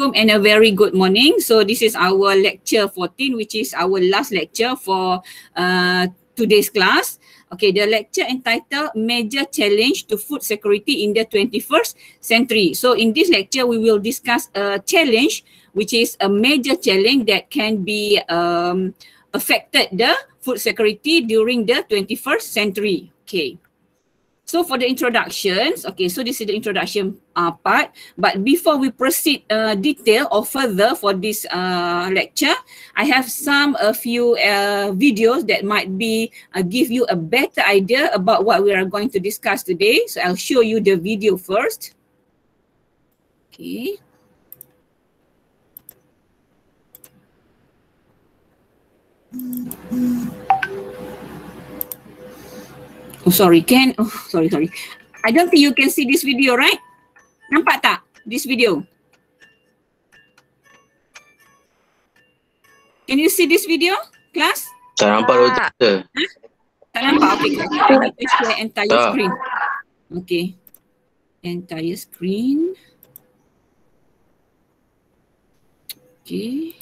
Assalamualaikum and a very good morning. So this is our lecture 14, which is our last lecture for today's class. Okay, the lecture entitled Major Challenge to Food Security in the 21st Century. So in this lecture, we will discuss a challenge, which is a major challenge that can be affected the food security during the 21st century. Okay. So for the introductions, okay, so this is the introduction part. But before we proceed detail or further for this lecture, I have a few videos that might be give you a better idea about what we are going to discuss today. So I'll show you the video first. Okay. Oh sorry, sorry. I don't think you can see this video, right? Nampak tak this video? Can you see this video, class? Tak nampak doktor. Tak nampak? Okay, I need to share entire screen. Okay, entire screen. Okay,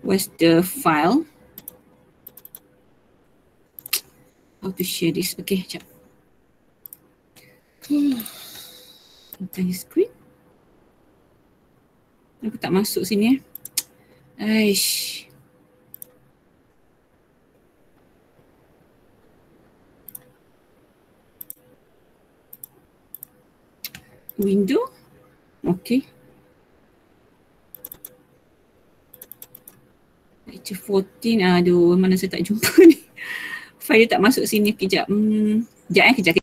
where's the file? How to share this? Okay, sekejap. Entire screen. Aku tak masuk sini Aish. Window. Okay. Lecture 14. Aduh, mana saya tak jumpa ni. File tak masuk sini. Kejap. Kejap.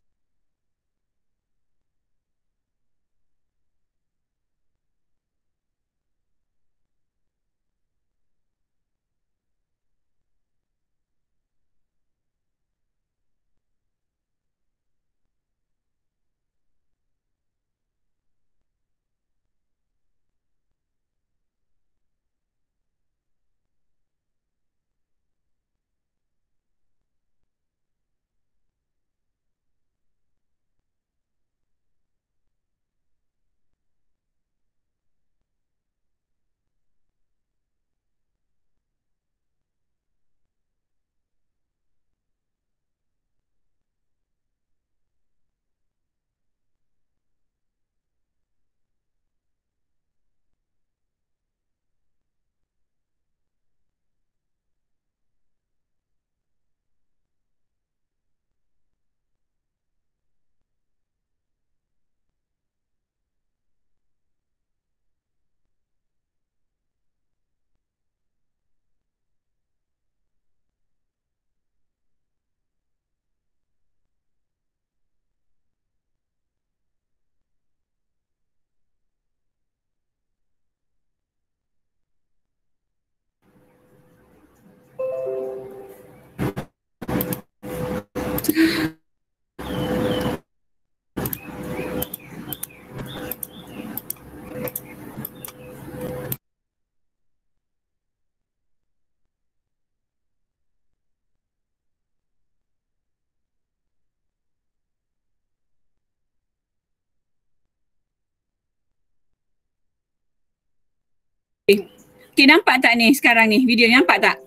Okay, nampak tak ni sekarang ni? Video ni nampak tak?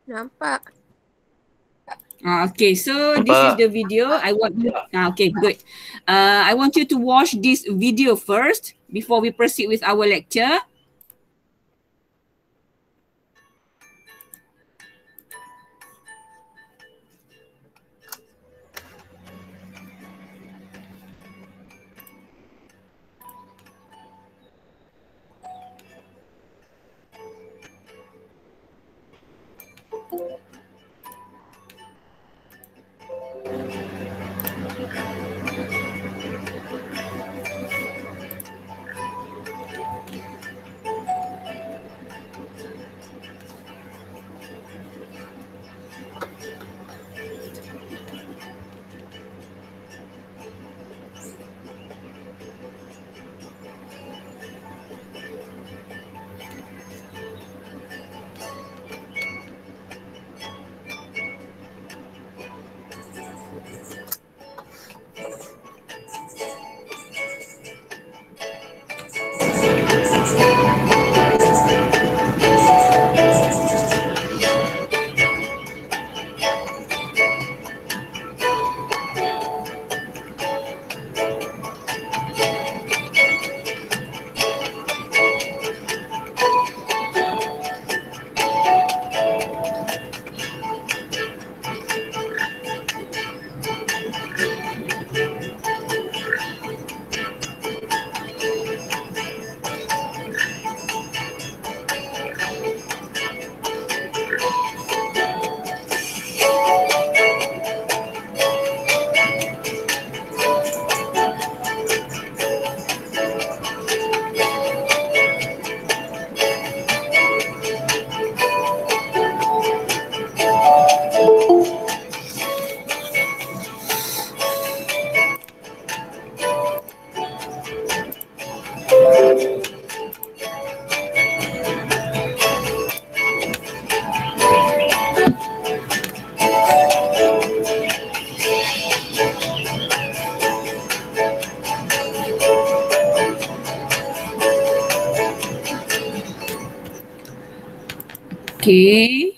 Nampak. Okay, so this is the video. Okay, good. I want you to watch this video first before we proceed with our lecture. Okay.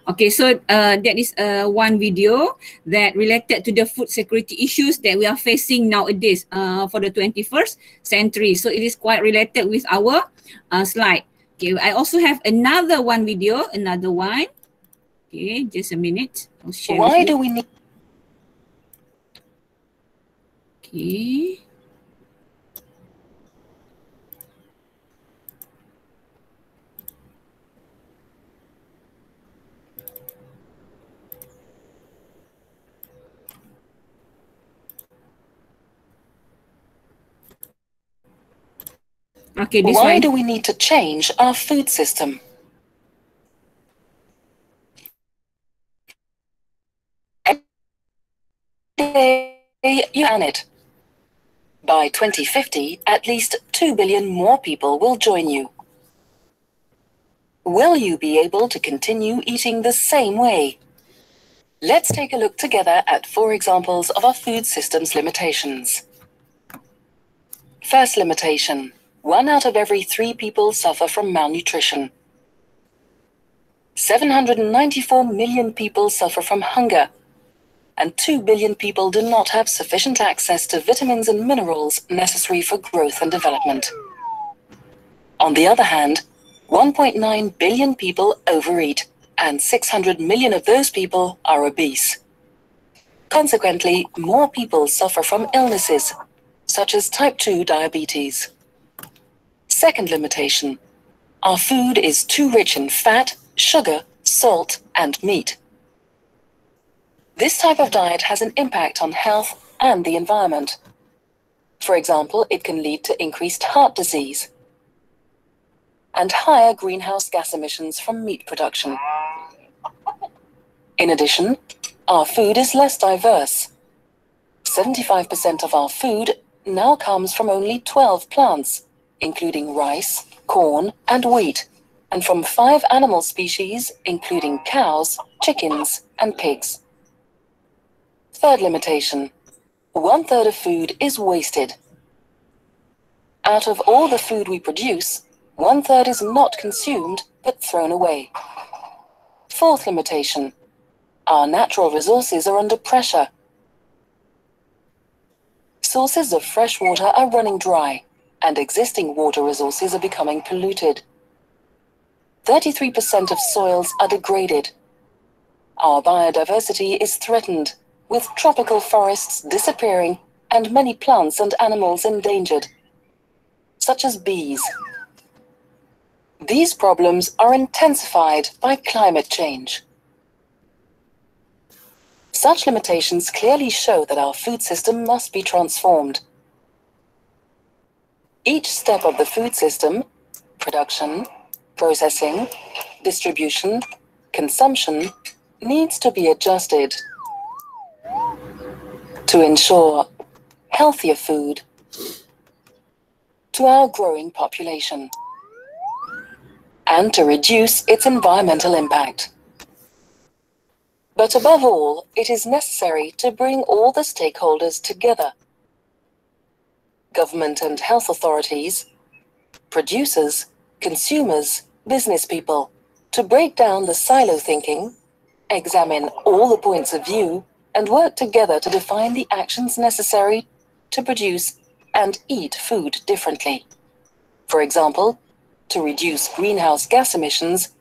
Okay, so that is one video that related to the food security issues that we are facing nowadays for the 21st century. So it is quite related with our slide. Okay, I also have another one video, another one. Okay, just a minute. I'll share with you. Why do we need... Okay. Okay, this Why one. do we need to change our food system? You can it. By 2050, at least 2 billion more people will join you. Will you be able to continue eating the same way? Let's take a look together at 4 examples of our food system's limitations. First limitation: 1 out of every 3 people suffer from malnutrition. 794 million people suffer from hunger, and 2 billion people do not have sufficient access to vitamins and minerals necessary for growth and development. On the other hand, 1.9 billion people overeat, and 600 million of those people are obese. Consequently, more people suffer from illnesses, such as type 2 diabetes. Second limitation: our food is too rich in fat, sugar, salt, and meat. This type of diet has an impact on health and the environment. For example, it can lead to increased heart disease and higher greenhouse gas emissions from meat production. In addition, our food is less diverse. 75% of our food now comes from only 12 plants, including rice, corn, and wheat, and from 5 animal species, including cows, chickens, and pigs. Third limitation: 1/3 of food is wasted. Out of all the food we produce, 1/3 is not consumed but thrown away. Fourth limitation: our natural resources are under pressure. Sources of fresh water are running dry, and existing water resources are becoming polluted. 33% of soils are degraded. Our biodiversity is threatened, with tropical forests disappearing and many plants and animals endangered, such as bees. These problems are intensified by climate change. Such limitations clearly show that our food system must be transformed. Each step of the food system, production, processing, distribution, consumption, needs to be adjusted to ensure healthier food to our growing population and to reduce its environmental impact. But above all, it is necessary to bring all the stakeholders together: government and health authorities, producers, consumers, business people, to break down the silo thinking, examine all the points of view, and work together to define the actions necessary to produce and eat food differently. For example, to reduce greenhouse gas emissions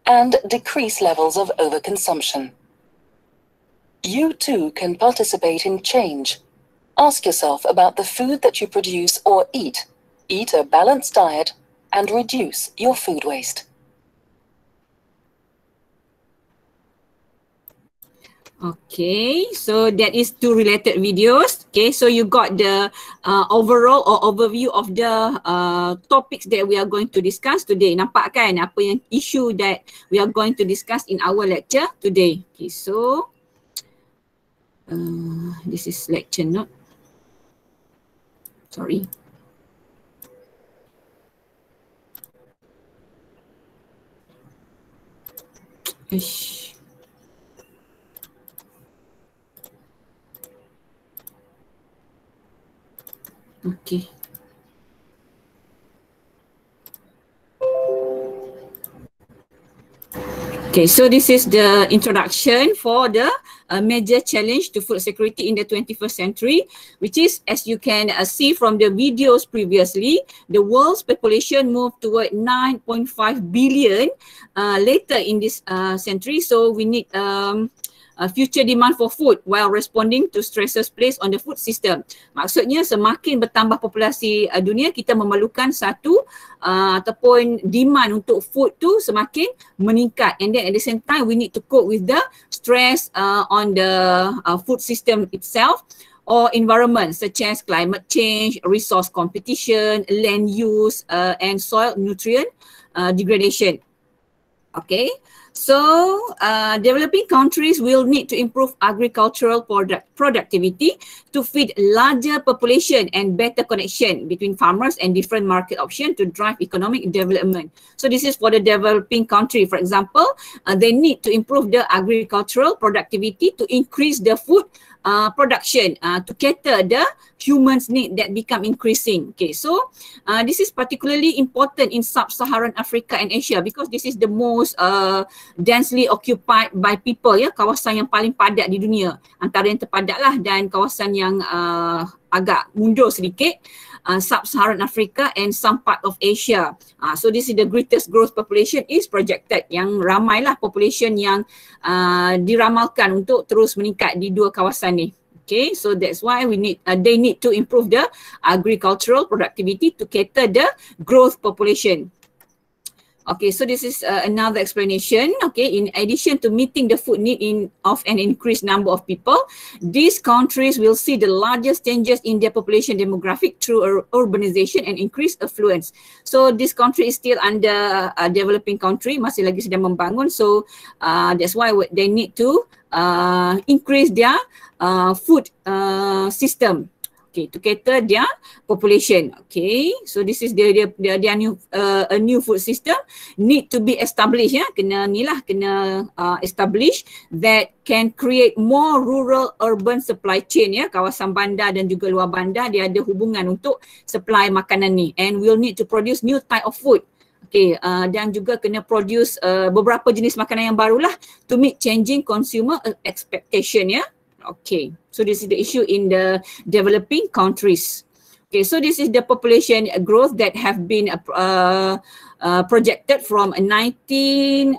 and decrease levels of overconsumption. You too can participate in change. Ask yourself about the food that you produce or eat. Eat a balanced diet and reduce your food waste. Okay, so that is two related videos. Okay, so you got the overall or overview of the topics that we are going to discuss today. Nampak kan apa yang issue that we are going to discuss in our lecture today. Okay, so this is lecture note. Sorry. Ish. Okay. Okay, so this is the introduction for the major challenge to food security in the 21st century, which is, as you can see from the videos previously, the world's population moved toward 9.5 billion later in this century. So we need future demand for food while responding to stresses placed on the food system. Maksudnya semakin bertambah populasi dunia, kita memerlukan satu ataupun demand untuk food tu semakin meningkat, and then at the same time we need to cope with the stress on the food system itself or environment such as climate change, resource competition, land use and soil nutrient degradation. Okay. So, developing countries will need to improve agricultural productivity to feed larger population and better connection between farmers and different market options to drive economic development. So, this is for the developing country. For example, they need to improve the agricultural productivity to increase the food production to cater the humans' need that become increasing. Okay, so this is particularly important in sub-Saharan Africa and Asia because this is the most densely occupied by people, ya, kawasan yang paling padat di dunia, antara yang terpadat lah, dan kawasan yang agak mundur sedikit, sub-Saharan Africa and some part of Asia. So this is the greatest growth population is projected, yang ramailah population yang diramalkan untuk terus meningkat di dua kawasan ni. Okay, so that's why we need they need to improve the agricultural productivity to cater the growth population. Okay, so this is another explanation. Okay, in addition to meeting the food need of an increased number of people, these countries will see the largest changes in their population demographic through urbanization and increased affluence. So this country is still under a developing country, masih lagi sedang membangun. So that's why they need to increase their food system. Okay, to cater their population. Okay, so this is their new a new food system need to be established, ya, kena establish that can create more rural urban supply chain, ya, kawasan bandar dan juga luar bandar dia ada hubungan untuk supply makanan ni, and we'll need to produce new type of food. Okay, dan juga kena produce beberapa jenis makanan yang barulah to meet changing consumer expectation, ya. Okay, so this is the issue in the developing countries. Okay, so this is the population growth that have been projected from 1950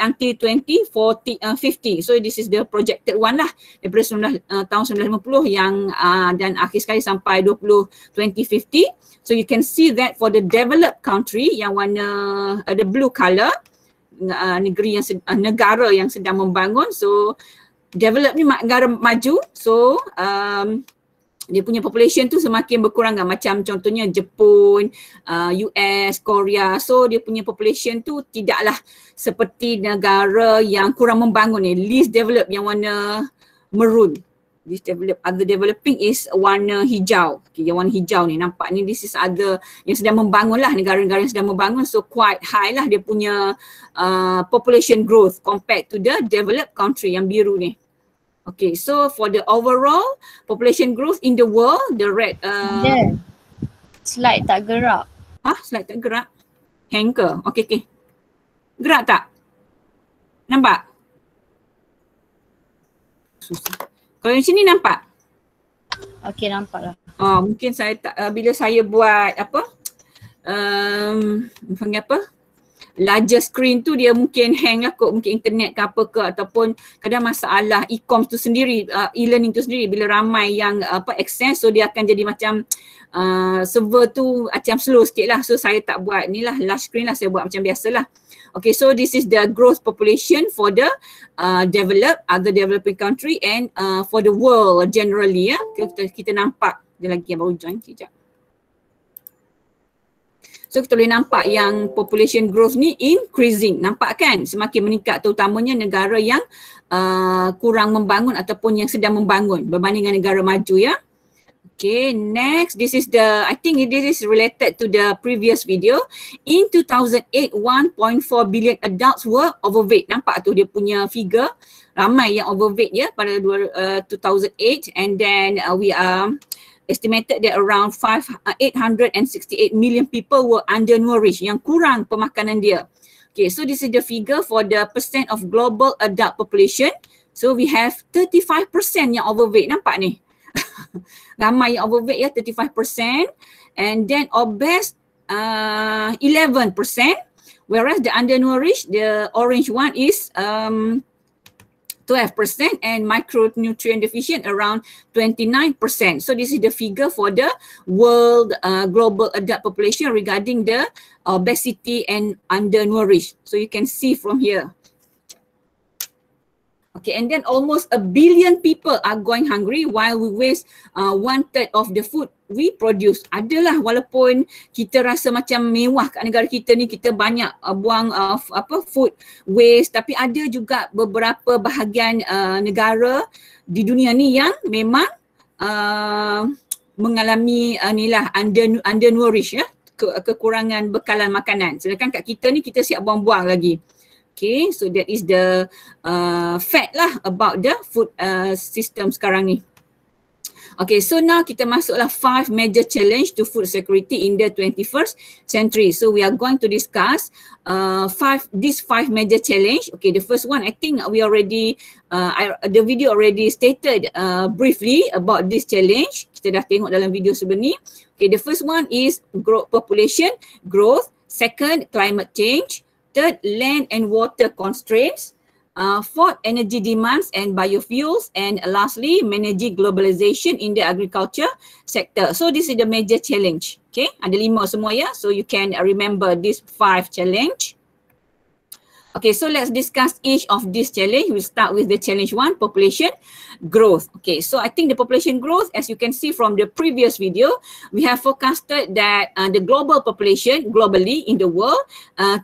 until 2050. So this is the projected one lah daripada tahun 1950 yang dan akhir sekali sampai 2050. So you can see that for the developed country yang warna the blue color, negara yang sedang membangun, so develop ni negara maju, so dia punya population tu semakin berkurang kan, macam contohnya Jepun, US, Korea. So dia punya population tu tidaklah seperti negara yang kurang membangun ni, least developed yang warna maroon. Least developed, other developing is warna hijau. Okay, yang warna hijau ni nampak ni, this is other yang sedang membangun lah, negara-negara yang sedang membangun. So quite high lah dia punya population growth compared to the developed country yang biru ni. Okay, so for the overall population growth in the world, the red Slide tak gerak. Slide tak gerak. Hang ke? Okey. Gerak tak? Nampak? Susah. Kalau yang sini nampak? Okey, nampak lah. Mungkin saya tak, bila saya buat panggil apa? Larger screen tu dia mungkin hang lah kot, mungkin internet ke apa ke, ataupun kadang masalah e-com tu sendiri, e-learning tu sendiri bila ramai yang access, so dia akan jadi macam server tu macam slow sikit lah. So saya tak buat ni lah large screen lah, saya buat macam biasa lah. Okay, so this is the growth population for the developed, other developing country and for the world generally ya. Kita nampak, dia lagi yang baru join sekejap. So kita boleh nampak yang population growth ni increasing, nampak kan, semakin meningkat, terutamanya negara yang kurang membangun ataupun yang sedang membangun berbanding dengan negara maju ya. Okay, next, this is the, I think this is related to the previous video. In 2008, 1.4 billion adults were overweight. Nampak tu dia punya figure, ramai yang overweight ya pada 2008, and then we are estimated that around 868 million people were undernourished, yang kurang pemakanan dia. Okay, so this is the figure for the percent of global adult population. So we have 35% yang overweight, nampak ni. Ramai yang overweight ya, 35%, and then obese 11%, whereas the undernourished, the orange one is 12%, and micronutrient deficient around 29%. So this is the figure for the world global adult population regarding the obesity and undernourished. So you can see from here. Okay, and then almost 1 billion people are going hungry while we waste 1/3 of the food we produce. Adalah, walaupun kita rasa macam mewah kat negara kita ni, kita banyak buang food waste, tapi ada juga beberapa bahagian negara di dunia ni yang memang mengalami undernourished ya, kekurangan bekalan makanan. Sedangkan kat kita ni kita siap buang-buang lagi. Okay, so that is the fact lah about the food system sekarang ni. Okay, so now kita masuklah 5 major challenge to food security in the 21st century. So we are going to discuss these 5 major challenge. Okay, the first one, I think we already, the video already stated briefly about this challenge. Kita dah tengok dalam video sebelum ni. Okay, the first one is population growth. Second, climate change. Third, land and water constraints. Fourth, energy demands and biofuels. And lastly, managing globalization in the agriculture sector. So this is the major challenge. Okay, ada 5 semua ya. So you can remember these 5 challenge. Okay, so let's discuss each of these challenge. We'll start with the challenge 1, population growth. Okay, so I think the population growth, as you can see from the previous video, we have forecasted that the global population globally in the world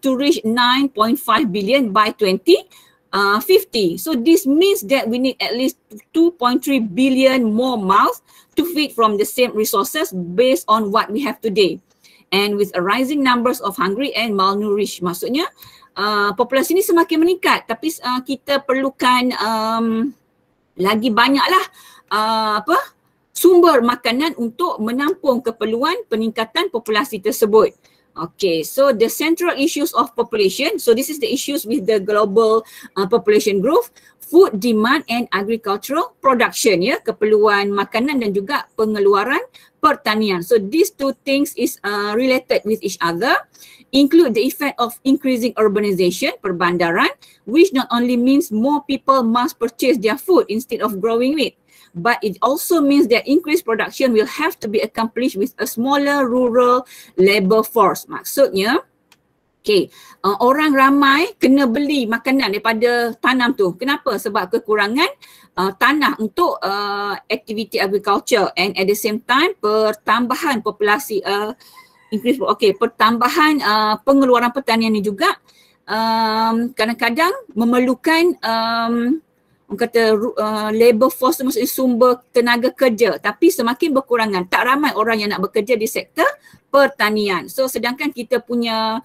to reach 9.5 billion by 2050. So this means that we need at least 2.3 billion more mouths to feed from the same resources based on what we have today. And with a rising numbers of hungry and malnourished, maksudnya populasi ni semakin meningkat, tapi kita perlukan lagi banyaklah sumber makanan untuk menampung keperluan peningkatan populasi tersebut. Okay, so the central issues of population, so this is the issues with the global population growth, food demand and agricultural production ya, keperluan makanan dan juga pengeluaran pertanian. So these two things is related with each other. Include the effect of increasing urbanization, perbandaran, which not only means more people must purchase their food instead of growing it, but it also means that increased production will have to be accomplished with a smaller rural labor force. Maksudnya, okay, orang ramai kena beli makanan daripada tanam tu. Kenapa? Sebab kekurangan tanah untuk aktiviti agriculture, and at the same time pertambahan populasi pertambahan pengeluaran pertanian ni juga kadang-kadang memerlukan labor force, maksudnya sumber tenaga kerja, tapi semakin berkurangan, tak ramai orang yang nak bekerja di sektor pertanian. So sedangkan kita punya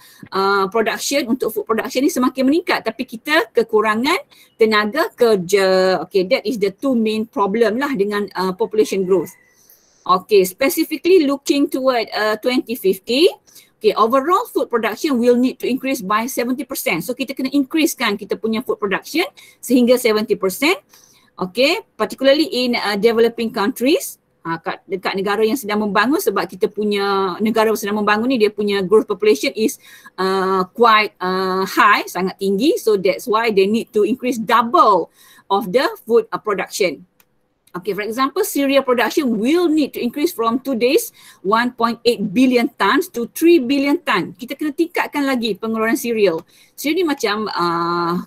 production untuk food production ni semakin meningkat, tapi kita kekurangan tenaga kerja. Okay, that is the two main problem lah dengan population growth. Okay, specifically looking toward 2050, okay, overall food production will need to increase by 70%. So kita kena increasekan kita punya food production sehingga 70%. Okay, particularly in developing countries, dekat negara yang sedang membangun, sebab kita punya negara yang sedang membangun ni dia punya growth population is quite high, sangat tinggi. So that's why they need to increase double of the food production. Okay, for example, cereal production will need to increase from today's 1.8 billion tons to 3 billion ton. Kita kena tingkatkan lagi pengeluaran cereal. Cereal ni macam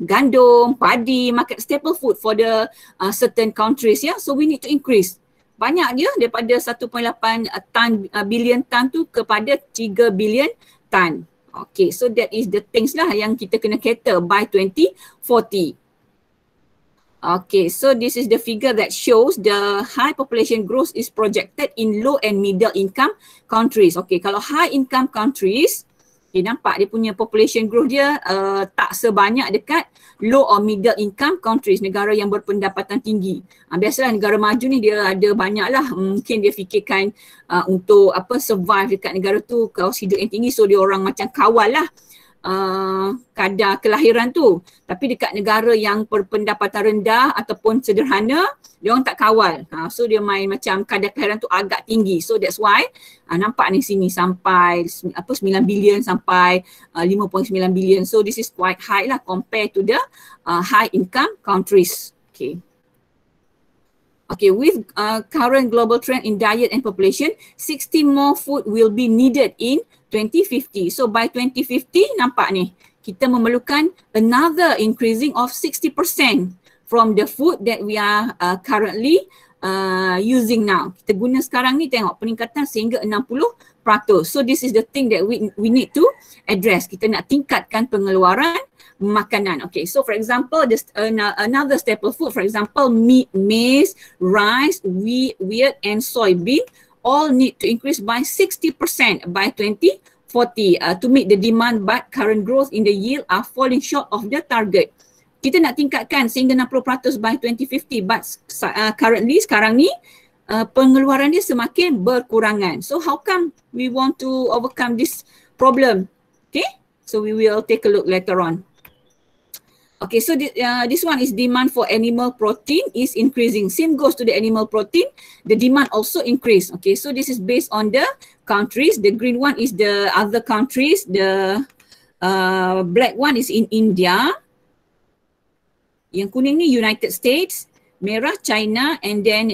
gandum, padi, market staple food for the certain countries, ya. So we need to increase. Banyak dia daripada 1.8 billion ton tu kepada 3 billion ton. Okay, so that is the things lah yang kita kena cater by 2040. Okay, so this is the figure that shows the high population growth is projected in low and middle income countries. Okay, kalau high income countries, okay, nampak dia punya population growth dia tak sebanyak dekat low or middle income countries, negara yang berpendapatan tinggi. Biasalah negara maju ni dia ada banyak lah, mungkin dia fikirkan untuk survive dekat negara tu, kos hidup yang tinggi, so dia orang macam kawal lah kadar kelahiran tu. Tapi dekat negara yang berpendapatan rendah ataupun sederhana, dia orang tak kawal. So dia main macam kadar kelahiran tu agak tinggi. So that's why nampak ni sini sampai 9 bilion sampai 5.9 bilion. So this is quite high lah compared to the high income countries. Okay. Okay, with current global trend in diet and population, 60 more food will be needed in 2050. So by 2050, nampak ni, kita memerlukan another increasing of 60% from the food that we are currently using now. Kita guna sekarang ni, tengok peningkatan sehingga 60%. So this is the thing that we need to address. Kita nak tingkatkan pengeluaran makanan. Okay, so for example, another staple food, for example, meat, maize, rice, wheat and soybean all need to increase by 60% by 2040 to meet the demand, but current growth in the yield are falling short of the target. Kita nak tingkatkan sehingga 60% by 2050, but currently sekarang ni pengeluaran dia semakin berkurangan. So how come we want to overcome this problem? Okay, so we will take a look later on. Okay, so this one is demand for animal protein is increasing. Same goes to the animal protein. The demand also increase. Okay, so this is based on the countries. The green one is the other countries. The black one is in India. Yang kuning ni United States. Merah China, and then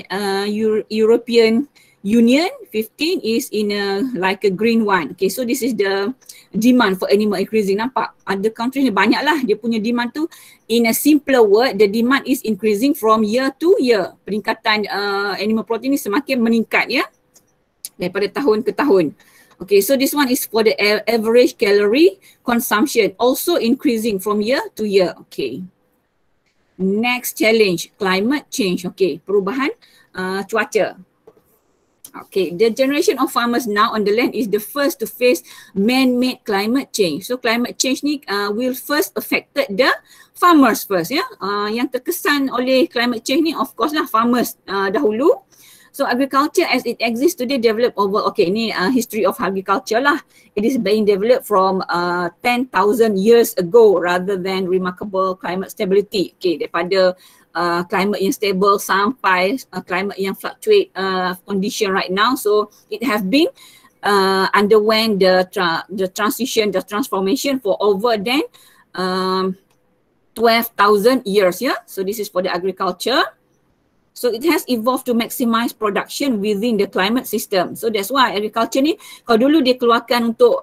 European Union 15 is in like a green one. Okay, so this is the demand for animal increasing. Nampak ada country ni banyak lah dia punya demand tu. In a simpler word, the demand is increasing from year to year. Peningkatan animal protein ni semakin meningkat, ya, daripada tahun ke tahun. Okay, so this one is for the average calorie consumption, also increasing from year to year. Okay. Next challenge, climate change. Okay, perubahan cuaca. Okay, the generation of farmers now on the land is the first to face man-made climate change. So climate change ni will first affected the farmers first, ya. Yang terkesan oleh climate change ni of course lah farmers dahulu. So agriculture as it exists today developed over, okay, ni history of agriculture lah. It is being developed from 10,000 years ago rather than remarkable climate stability. Okay, daripada climate yang stable sampai climate yang fluctuate condition right now. So it have been underwent the transition, the transformation for over than 12,000 years, yeah. So this is for the agriculture. So it has evolved to maximize production within the climate system. So that's why agriculture ni, kalau dulu dia keluarkan untuk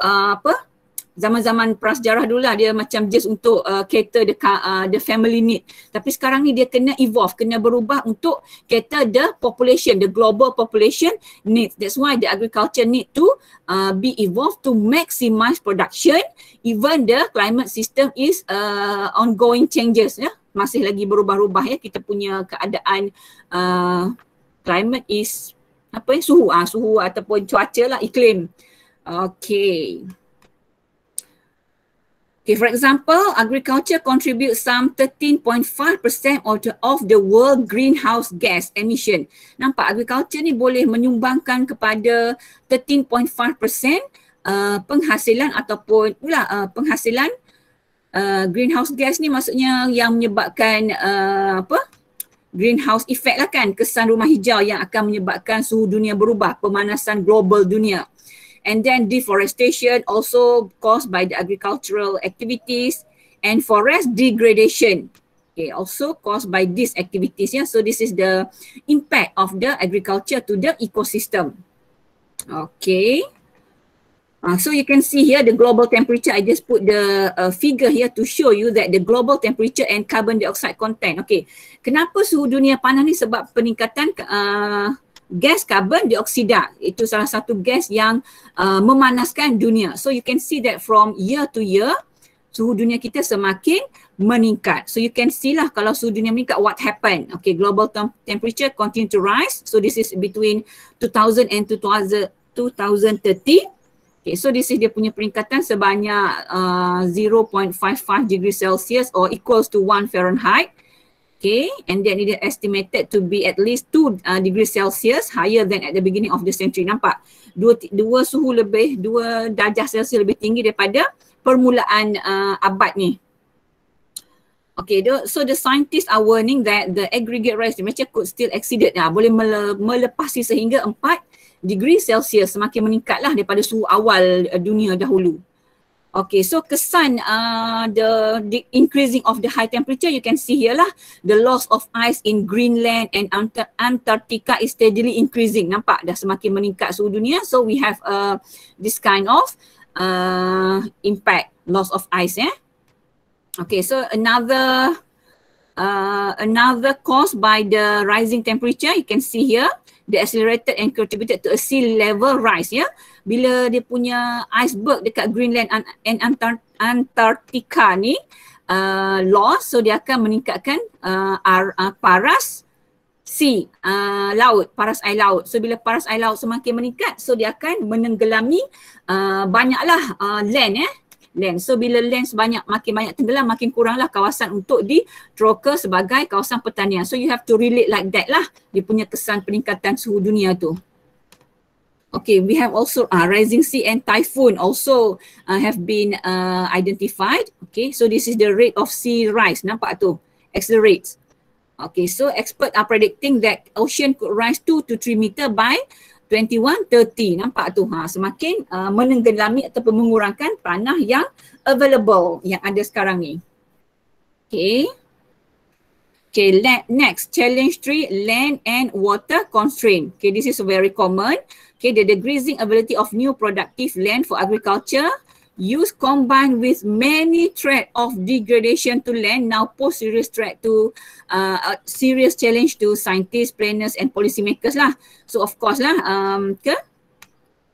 zaman-zaman prasejarah dulu lah, dia macam just untuk cater the family need. Tapi sekarang ni dia kena evolve, kena berubah untuk cater the population, the global population needs. That's why the agriculture need to be evolved to maximize production. Even the climate system is ongoing changes, ya. Masih lagi berubah-ubah, ya, kita punya keadaan climate is apa ya, suhu ataupun cuaca lah, iklim. Okay. Okay, for example, agriculture contributes some 13.5% of the world greenhouse gas emission. Nampak agriculture ni boleh menyumbangkan kepada 13.5% penghasilan ataupun penghasilan greenhouse gas ni, maksudnya yang menyebabkan greenhouse effect lah kan, kesan rumah hijau yang akan menyebabkan suhu dunia berubah, pemanasan global dunia. And then deforestation also caused by the agricultural activities, and forest degradation, okay, also caused by these activities. Yeah, so this is the impact of the agriculture to the ecosystem. Okay. So you can see here the global temperature. I just put the figure here to show you that the global temperature and carbon dioxide content. Okay, kenapa suhu dunia panas ni? Sebab peningkatan gas karbon dioksida. Itu salah satu gas yang memanaskan dunia. So you can see that from year to year, suhu dunia kita semakin meningkat. So you can see lah kalau suhu dunia meningkat, what happened? Okay, global temperature continue to rise. So this is between 2000 and 2030. Okay, so this is dia punya peningkatan sebanyak 0.55 degrees Celsius or equals to 1 Fahrenheit. Okay, and then it is estimated to be at least 2 degrees Celsius higher than at the beginning of the century. Nampak? Dua suhu lebih, 2 darjah Celsius lebih tinggi daripada permulaan abad ni. Okay, so the scientists are warning that the aggregate rise temperature could still exceed it. Boleh melepasi sehingga 4 degree Celsius, semakin meningkatlah daripada suhu awal dunia dahulu. Okay, so kesan the increasing of the high temperature, you can see here lah, the loss of ice in Greenland and Antarctica is steadily increasing. Nampak dah semakin meningkat suhu dunia. So we have this kind of impact, loss of ice. Okay, so another cause by the rising temperature, you can see here, the accelerated and contributed to a sea level rise. Bila dia punya iceberg dekat Greenland and Antarctica ni loss, so dia akan meningkatkan paras sea, laut, paras air laut. So bila paras air laut semakin meningkat, so dia akan menenggelami banyaklah land. So bila land makin banyak tenggelam, makin kuranglah kawasan untuk diteroka sebagai kawasan pertanian. So you have to relate like that lah, dia punya kesan peningkatan suhu dunia tu. Okay, we have also rising sea and typhoon also have been identified. Okay, so this is the rate of sea rise. Nampak tu, accelerates. Okay, so experts are predicting that ocean could rise 2 to 3 meter by 2130. Nampak tu, semakin menenggelami ataupun mengurangkan tanah yang available, yang ada sekarang ni. Okay. Okay, next, challenge 3, land and water constraint. Okay, this is very common. Okay, the decreasing ability of new productive land for agriculture use combined with many threat of degradation to land now pose serious threat to serious challenge to scientists, planners and policymakers lah. So of course lah,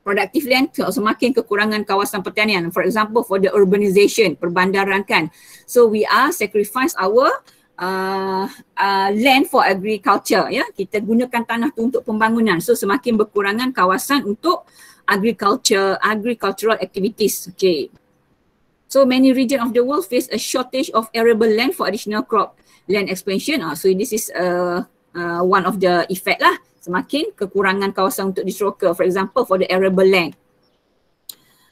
productive land semakin kekurangan kawasan pertanian. For example, for the urbanization, perbandaran kan. So we are sacrifice our land for agriculture, kita gunakan tanah tu untuk pembangunan. So semakin berkurangan kawasan untuk agricultural activities. Okay. So many regions of the world face a shortage of arable land for additional crop land expansion. So this is one of the effect lah. Semakin kekurangan kawasan untuk diteroka. For example, for the arable land.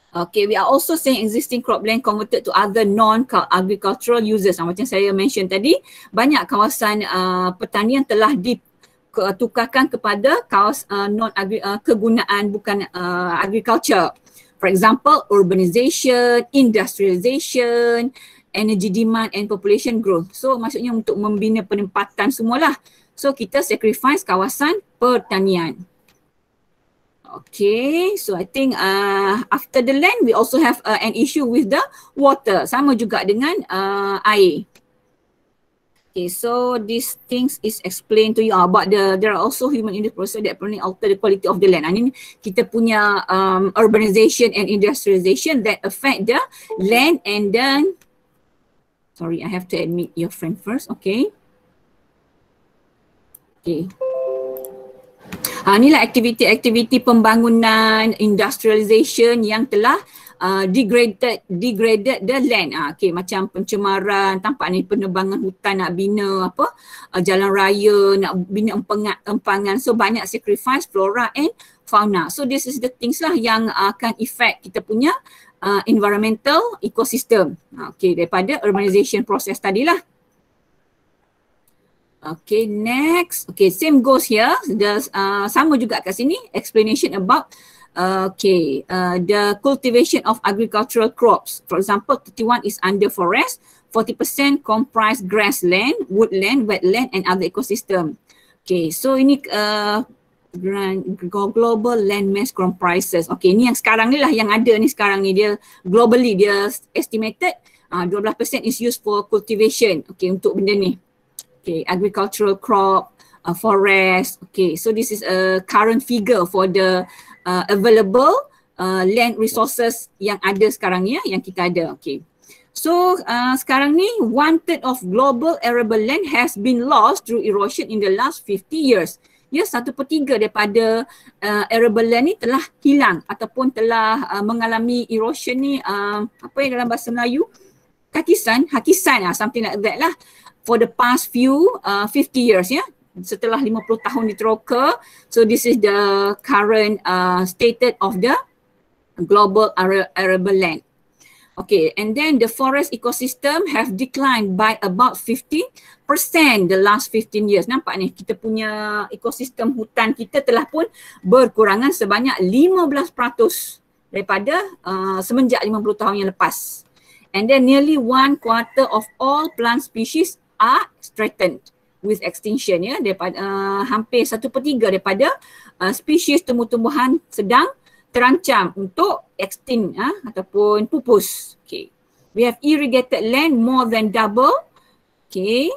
Okay, we are also seeing existing cropland converted to other non-agricultural uses. Macam saya mention tadi, banyak kawasan pertanian telah ditukarkan kepada kegunaan bukan agriculture. For example, urbanization, industrialization, energy demand and population growth. So maksudnya untuk membina penempatan semualah. So kita sacrifice kawasan pertanian. Okay, so I think after the land, we also have an issue with the water. Sama juga dengan air. Okay, so these things is explained to you about there are also human in the process that permanently alter the quality of the land. Ini kita punya urbanization and industrialization that affect the land, and then, sorry, I have to admit your friend first, okay. Okay. Inilah aktiviti-aktiviti pembangunan industrialization yang telah degraded the land. Okay, macam pencemaran, tampak ni penebangan hutan nak bina jalan raya, nak bina empangan. So banyak sacrifice flora and fauna. So this is the things lah yang akan affect kita punya environmental ecosystem. Okay, daripada urbanization process tadilah. Okay, next. Okay, same goes here. Sama juga kat sini. Explanation about the cultivation of agricultural crops. For example, 31 is under forest, 40% comprise grassland, woodland, wetland and other ecosystem. Okay, so ini global land mass comprises. Okay, ni yang sekarang ni lah yang ada ni sekarang ni. Dia globally, dia estimated 12% is used for cultivation. Okay, untuk benda ni. Okay, agricultural crop, forest. Okay, so this is a current figure for the available land resources yang ada sekarang ni, yang kita ada. Okay, so sekarang ni 1/3 of global arable land has been lost through erosion in the last 50 years. Ya, 1/3 daripada arable land ni telah hilang ataupun telah mengalami erosion ni, apa yang dalam bahasa Melayu? Hakisan, something like that lah. For the past few 50 years, ya, setelah 50 tahun diteroka. So this is the current status of the global arable land. Okay, and then the forest ecosystem have declined by about 15% the last 15 years. Nampak ni, kita punya ekosistem hutan kita telah pun berkurangan sebanyak 15% daripada semenjak 50 tahun yang lepas. And then nearly 1/4 of all plant species are threatened with extinction, ya, daripada hampir 1/3 daripada spesies tumbuh-tumbuhan sedang terancam untuk extinct ataupun pupus. Okay, we have irrigated land more than double. Okay,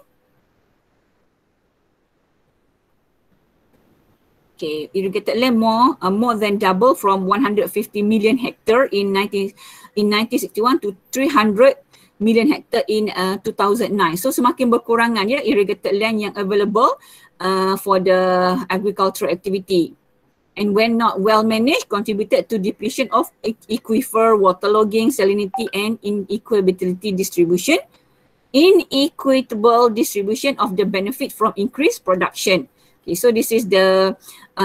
irrigated land more than double from 150 million hectare in 1961 to 300 million hectare in 2009. So semakin berkurangan, ya, irrigated land yang available for the agricultural activity. And when not well managed, contributed to depletion of aquifer, waterlogging, salinity and inequitable distribution of the benefit from increased production. Okay, so this is the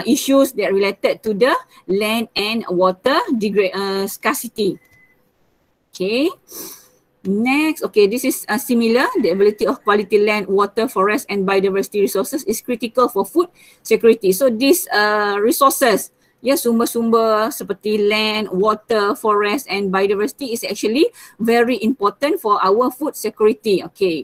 issues that related to the land and water scarcity. Okay. Next, okay, this is similar. The ability of quality land, water, forest and biodiversity resources is critical for food security. So these resources, ya, sumber-sumber seperti land, water, forest and biodiversity is actually very important for our food security. Okay.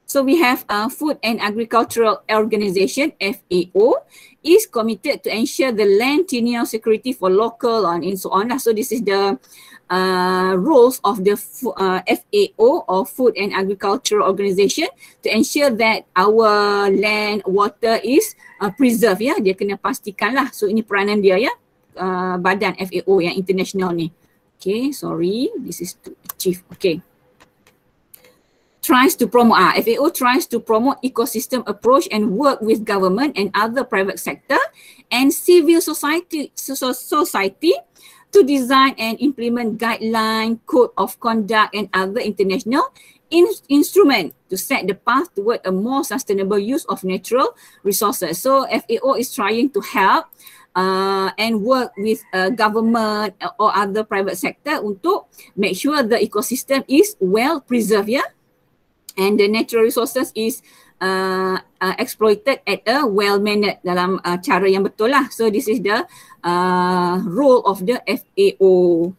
So we have Food and Agricultural Organization, FAO, is committed to ensure the land tenure security for local and so on. So this is the rules of the FAO or Food and Agricultural Organization to ensure that our land, water is preserved, ya. Dia kena pastikan lah. So ini peranan dia, ya, badan FAO yang international ni. Okay, sorry, this is to achieve. Okay. FAO tries to promote ecosystem approach and work with government and other private sector and civil society to design and implement guideline, code of conduct and other international instrument to set the path toward a more sustainable use of natural resources. So FAO is trying to help and work with government or other private sector untuk make sure the ecosystem is well preserved, ya. And the natural resources is exploited at a well-mannered, dalam cara yang betul lah. So this is the role of the FAO.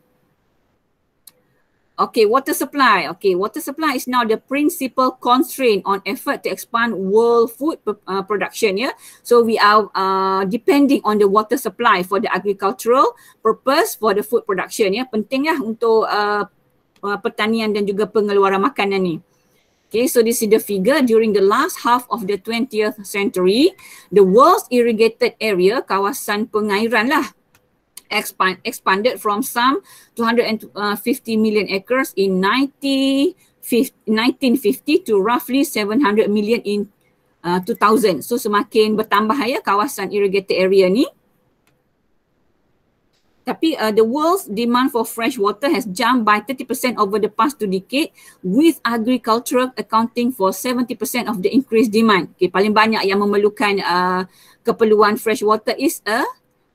Okay, water supply. Okay, water supply is now the principal constraint on effort to expand world food production, ya. So we are depending on the water supply for the agricultural purpose for the food production, ya. Penting lah untuk pertanian dan juga pengeluaran makanan ni. Okay, so this is the figure. During the last half of the 20th century, the world's irrigated area, kawasan pengairan lah, expanded from some 250 million acres in 1950 to roughly 700 million in 2000. So semakin bertambah ya kawasan irrigated area ni. Tapi the world's demand for fresh water has jumped by 30% over the past 2 decades, with agriculture accounting for 70% of the increased demand. Okay, paling banyak yang memerlukan keperluan fresh water is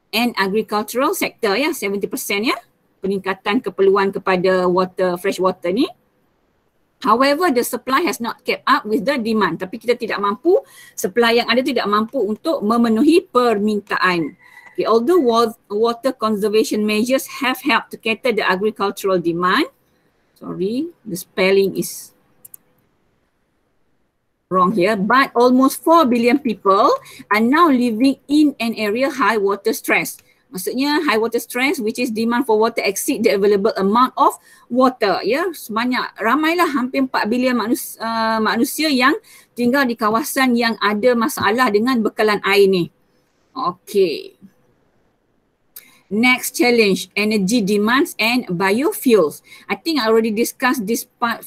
an agricultural sector ya, 70% ya, peningkatan keperluan kepada fresh water ni. However, the supply has not kept up with the demand. Tapi kita tidak mampu, supply yang ada tidak mampu untuk memenuhi permintaan. Okay, although water conservation measures have helped to cater the agricultural demand, sorry, the spelling is wrong here, but almost 4 billion people are now living in an area high water stress. Maksudnya high water stress, which is demand for water exceed the available amount of water. Ya, ramailah hampir 4 bilion manusia yang tinggal di kawasan yang ada masalah dengan bekalan air ni. Okay. Next challenge, energy demands and biofuels. I think I already discussed this part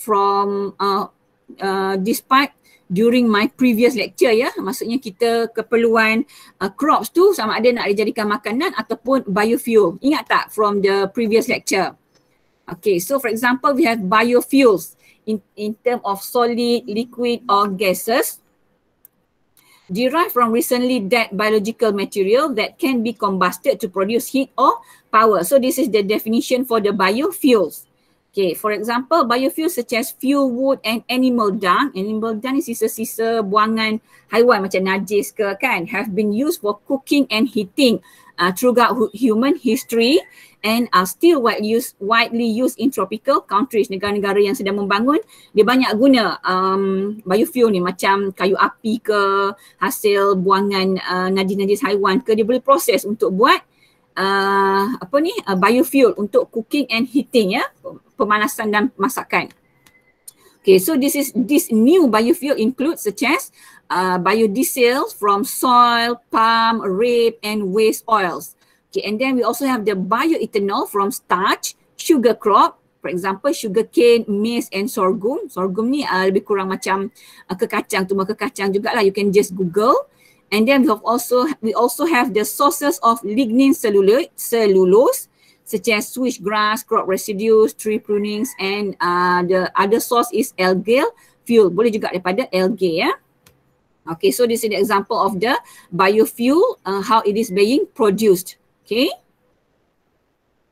during my previous lecture ya. Maksudnya kita keperluan crops tu sama ada nak dijadikan makanan ataupun biofuel. Ingat tak from the previous lecture? Okay, so for example we have biofuels in term of solid, liquid or gases, derived from recently dead biological material that can be combusted to produce heat or power. So this is the definition for the biofuels. Okay, for example, biofuels such as fuel wood and animal dung. Animal dung is sisa-sisa buangan haiwan macam najis ke kan, have been used for cooking and heating throughout human history and are still widely used in tropical countries. Negara-negara yang sedang membangun, dia banyak guna biofuel ni, macam kayu api ke, hasil buangan najis-najis haiwan ke, dia boleh proses untuk buat biofuel untuk cooking and heating ya, pemanasan dan masakan. Okay, so this new biofuel includes such as biodiesel from soil, palm, rape and waste oils. Okay, and then we also have the bioethanol from starch, sugar crop, for example sugarcane, maize and sorghum. Sorghum ni lebih kurang macam kekacang, tumbuh kekacang jugalah, you can just Google. And then we also have the sources of lignin cellulose such as switchgrass, crop residues, tree prunings, and the other source is algal fuel. Boleh juga daripada algae ya. Okay, so this is the example of the biofuel, how it is being produced. Okay,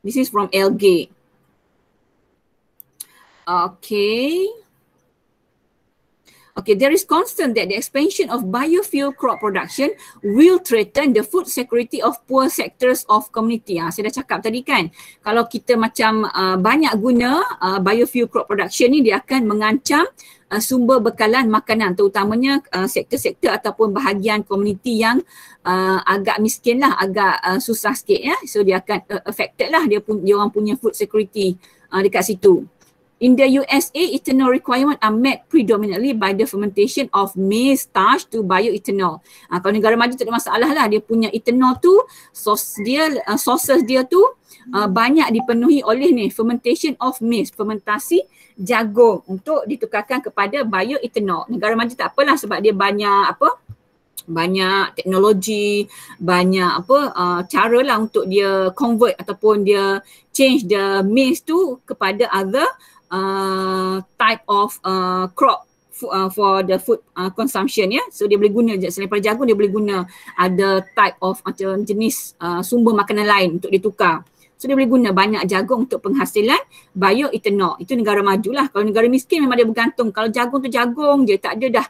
this is from algae. Okay, there is concern that the expansion of biofuel crop production will threaten the food security of poor sectors of community. Saya dah cakap tadi kan, kalau kita macam banyak guna biofuel crop production ni, dia akan mengancam sumber bekalan makanan, terutamanya sektor-sektor ataupun bahagian komuniti yang agak miskin lah, agak susah sikit ya. So dia akan affected lah, dia orang punya food security dekat situ. In the USA, ethanol requirement are met predominantly by the fermentation of maize starch to bioethanol. Kalau negara maju tak ada masalah lah, dia punya ethanol tu, sources dia tu banyak dipenuhi oleh ni fermentation of maize, fermentasi jagung untuk ditukarkan kepada bioethanol. Negara maju tak apalah sebab dia banyak banyak teknologi, banyak cara lah untuk dia convert ataupun dia change the maize tu kepada other type of crop for the food consumption ya. So dia boleh guna selain pada jagung, dia boleh guna ada type of macam jenis sumber makanan lain untuk ditukar. So dia boleh guna banyak jagung untuk penghasilan bioethanol. Itu negara maju lah. Kalau negara miskin memang dia bergantung. Kalau jagung tu jagung je, tak ada dah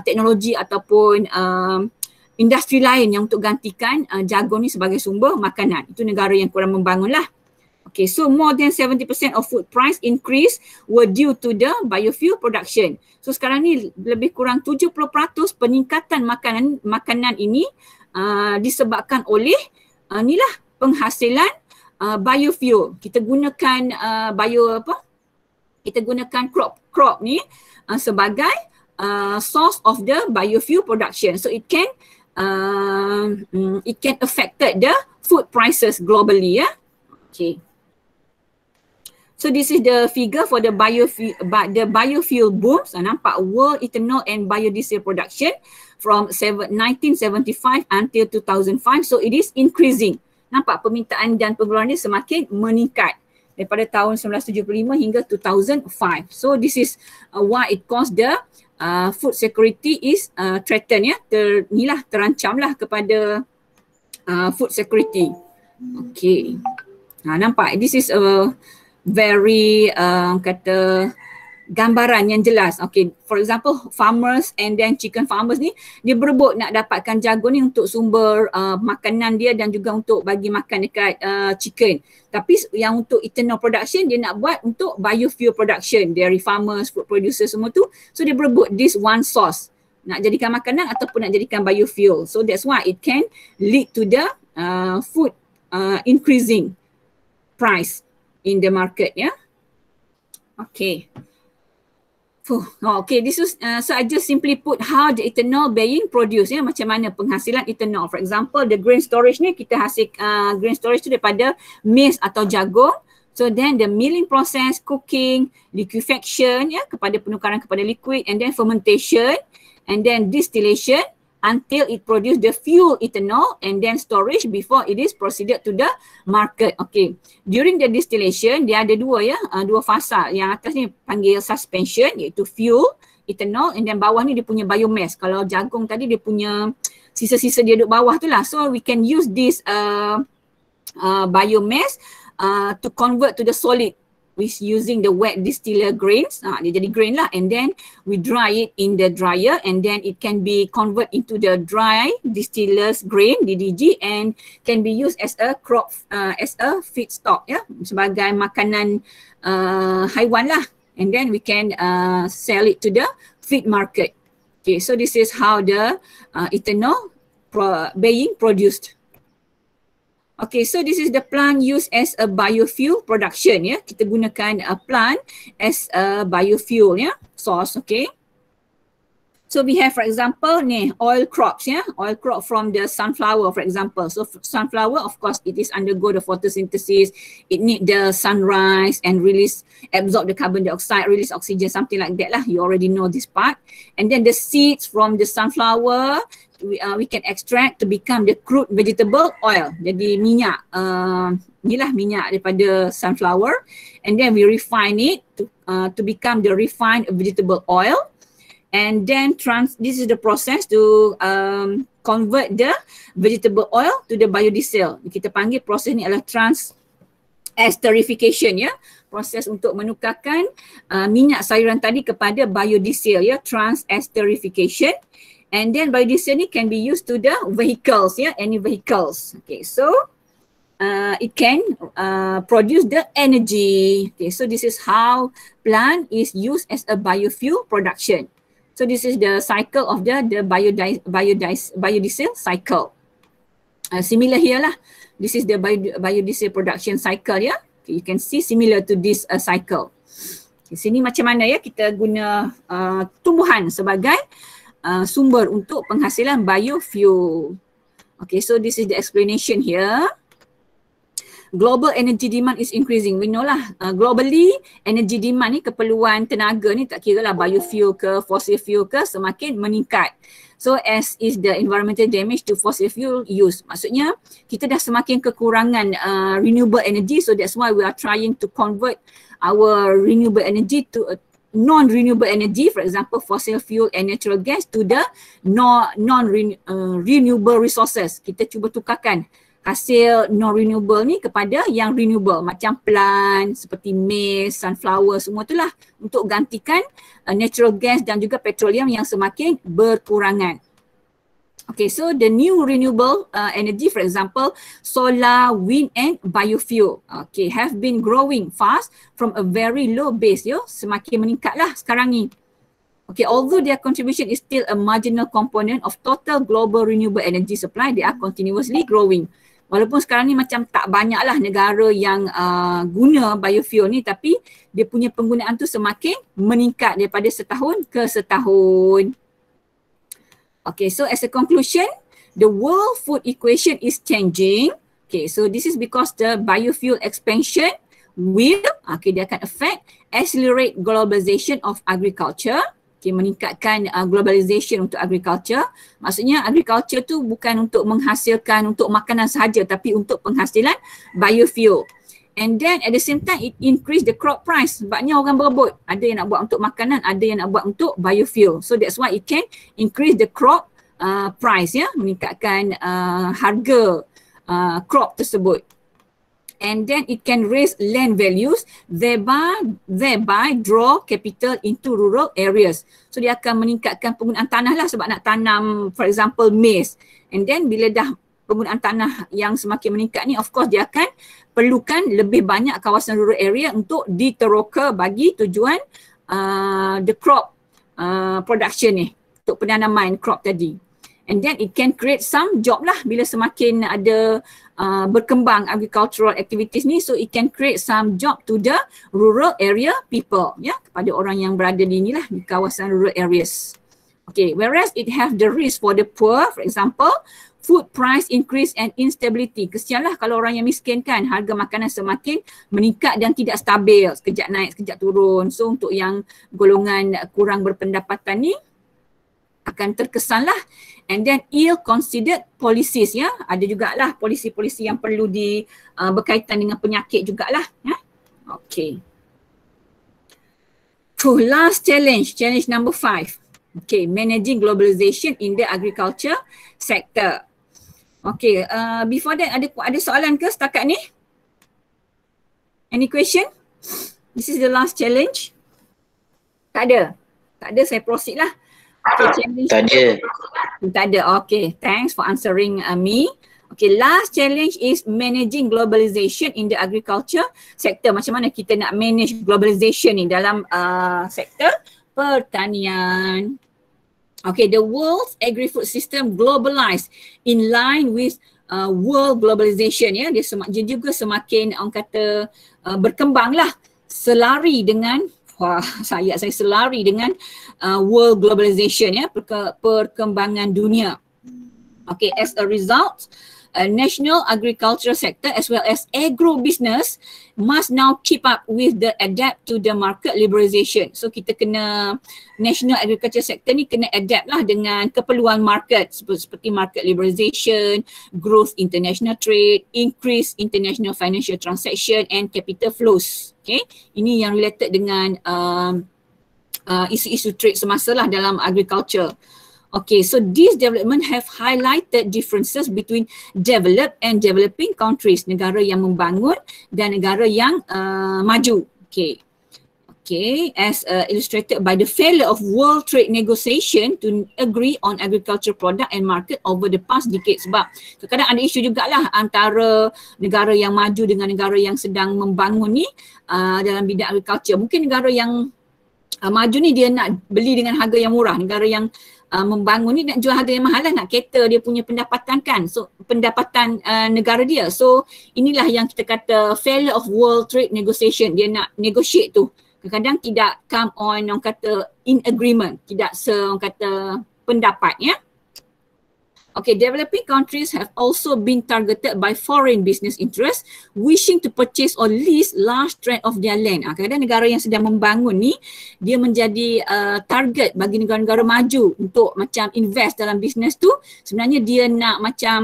teknologi ataupun industri lain yang untuk gantikan jagung ni sebagai sumber makanan. Itu negara yang kurang membangun lah. Okay, so more than 70% of food price increase were due to the biofuel production. So sekarang ni lebih kurang 70% peningkatan makanan ini disebabkan oleh inilah penghasilan biofuel. Kita gunakan kita gunakan crop ni sebagai source of the biofuel production. So it can affect the food prices globally ya. Okay. So this is the figure for the biofuel booms. Nampak world ethanol and biodiesel production from 1975 until 2005. So it is increasing. Nampak permintaan dan pengeluaran ni semakin meningkat daripada tahun 1975 hingga 2005. So this is why it caused the food security is threatened, ya. Terancamlah kepada food security. Okay. Nampak this is a very kata gambaran yang jelas. Okay, for example, farmers and then chicken farmers ni, dia berebut nak dapatkan jagung ni untuk sumber makanan dia dan juga untuk bagi makan dekat chicken. Tapi yang untuk ethanol production, dia nak buat untuk biofuel production, dairy farmers, food producers semua tu. So dia berebut this one source, nak jadikan makanan ataupun nak jadikan biofuel. So that's why it can lead to the food increasing price in the market, yeah. Okay. Okay, this is so I just simply put how the ethanol being produced, ya, macam mana penghasilan ethanol. For example, the grain storage ni kita hasil grain storage tu daripada maize atau jagung. So then the milling process, cooking, liquefaction, ya, kepada penukaran kepada liquid, and then fermentation, and then distillation until it produce the fuel ethanol, and then storage before it is proceeded to the market. Okay, during the distillation dia ada dua, ya, dua fasa. Yang atas ni panggil suspension, iaitu fuel ethanol, and then bawah ni dia punya biomass. Kalau jagung tadi dia punya sisa-sisa dia duduk bawah tu lah. So we can use this biomass to convert to the solid with using the wet distiller grains. Dia jadi grain lah, and then we dry it in the dryer, and then it can be convert into the dry distillers grain DDG, and can be used as a crop as a feedstock, ya, sebagai makanan haiwan lah, and then we can sell it to the feed market. Okay, so this is how the ethanol being produced. Okay, so this is the plant used as a biofuel production, ya. Kita gunakan a plant as a biofuel, ya, source. Okay. So we have, for example, ni oil crops, ya, oil crop from the sunflower, for example. So sunflower, of course, it is undergo the photosynthesis. It need the sunrise and absorb the carbon dioxide, release oxygen, something like that lah. You already know this part. And then the seeds from the sunflower, we can extract to become the crude vegetable oil. Jadi minyak, inilah minyak daripada sunflower, and then we refine it to become the refined vegetable oil, and then this is the process to convert the vegetable oil to the biodiesel. Kita panggil proses ni adalah esterification, ya, proses untuk menukarkan minyak sayuran tadi kepada biodiesel, ya, esterification. And then biodiesel ni can be used to the vehicles, ya, any vehicles. Okay, so it can produce the energy. Okay, so this is how plant is used as a biofuel production. So this is the cycle of the biodiesel cycle. Similar here lah. This is the biodiesel production cycle, ya. Okay, you can see similar to this cycle. Okay, sini macam mana, ya, kita guna tumbuhan sebagai sumber untuk penghasilan biofuel. Okay, so this is the explanation here. Global energy demand is increasing. We know lah, globally energy demand ni, keperluan tenaga ni, tak kira lah biofuel ke fossil fuel ke, semakin meningkat. So as is the environmental damage to fossil fuel use. Maksudnya kita dah semakin kekurangan renewable energy, so that's why we are trying to convert our renewable energy to non-renewable energy, for example fossil fuel and natural gas, to the non-renewable resources. Kita cuba tukarkan hasil non-renewable ni kepada yang renewable, macam plant seperti maize, sunflower, semua itulah, untuk gantikan natural gas dan juga petroleum yang semakin berkurangan. Okay, so the new renewable energy, for example, solar, wind and biofuel, okay, have been growing fast from a very low base, yo. Semakin meningkatlah sekarang ni. Okay, although their contribution is still a marginal component of total global renewable energy supply, they are continuously growing. Walaupun sekarang ni macam tak banyaklah negara yang guna biofuel ni, tapi dia punya penggunaan tu semakin meningkat daripada setahun ke setahun. Okay, so as a conclusion, the world food equation is changing. Okay, so this is because the biofuel expansion will, dia akan affect, accelerate globalization of agriculture. Meningkatkan globalization untuk agriculture. Maksudnya agriculture tu bukan untuk menghasilkan untuk makanan sahaja, tapi untuk penghasilan biofuel. And then at the same time it increase the crop price. Sebabnya orang berebut. Ada yang nak buat untuk makanan, ada yang nak buat untuk biofuel. So that's why it can increase the crop price, meningkatkan harga crop tersebut. And then it can raise land values, thereby draw capital into rural areas. So dia akan meningkatkan penggunaan tanah lah sebab nak tanam for example maize. And then bila dah penggunaan tanah yang semakin meningkat ni, of course dia akan perlukan lebih banyak kawasan rural area untuk diteroka bagi tujuan the crop production ni, untuk penanaman crop tadi. And then it can create some job lah bila semakin ada berkembang agricultural activities ni, so it can create some job to the rural area people, kepada orang yang berada di inilah di kawasan rural areas. Okay, whereas it have the risk for the poor, for example, food price increase and instability. Kesian lah kalau orang yang miskin kan, harga makanan semakin meningkat dan tidak stabil, sekejap naik, sekejap turun. So untuk yang golongan kurang berpendapatan ni akan terkesan lah. And then ill-considered policies, ada jugalah polisi-polisi yang perlu berkaitan dengan penyakit jugalah. Okay. Last challenge number 5. Okay, managing globalization in the agriculture sector. Okay, before that ada soalan ke setakat ni? Any question? This is the last challenge. Tak ada, saya proceed lah. Okay, tak ada. Okay, thanks for answering me. Okay, last challenge is managing globalization in the agriculture sector. Macam mana kita nak manage globalization ni dalam sektor pertanian. Okay, the world's agri-food system globalized in line with world globalization. Dia juga semakin orang kata berkembang lah, selari dengan saya selari dengan world globalization, perkembangan dunia. Okay, as a result, national agriculture sector as well as agro business must now keep up with the adapt to the market liberalization. So kita kena, national agriculture sector ni kena adapt lah dengan keperluan market seperti market liberalization, growth international trade, increase international financial transaction and capital flows. Okay, ini yang related dengan isu-isu trade semasa lah dalam agriculture. Okay, so these development have highlighted differences between developed and developing countries, negara yang membangun dan negara yang maju. Okay, as illustrated by the failure of world trade negotiation to agree on agriculture product and market over the past decade. Sebab kadang ada isu jugalah antara negara yang maju dengan negara yang sedang membangun ni dalam bidang agriculture. Mungkin negara yang maju ni dia nak beli dengan harga yang murah, negara yang membangun ni nak jual harga yang mahal lah, nak cater dia punya pendapatan kan, so pendapatan negara dia. So inilah yang kita kata failure of world trade negotiation. Dia nak negotiate tu kadang-kadang tidak come on orang kata in agreement, tidak orang kata pendapat. Okay, developing countries have also been targeted by foreign business interests wishing to purchase or lease large tract of their land. Kadang-kadang negara yang sedang membangun ni dia menjadi target bagi negara-negara maju untuk macam invest dalam bisnes tu. Sebenarnya dia nak macam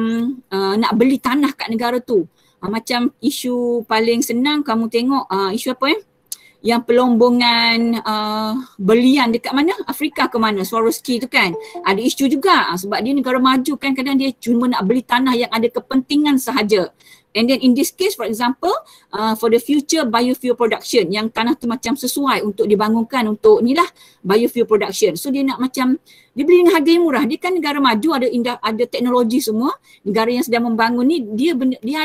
nak beli tanah kat negara tu. Macam isu paling senang kamu tengok isu apa yang pelombongan berlian dekat mana? Afrika ke mana? Swarovski tu kan. Ada isu juga sebab dia negara maju kan, kadang dia cuma nak beli tanah yang ada kepentingan sahaja. And then in this case for example for the future biofuel production, yang tanah tu macam sesuai untuk dibangunkan untuk inilah biofuel production. So dia nak macam dia beli dengan harga yang murah. Dia kan negara maju, ada teknologi semua. Negara yang sedang membangun ni dia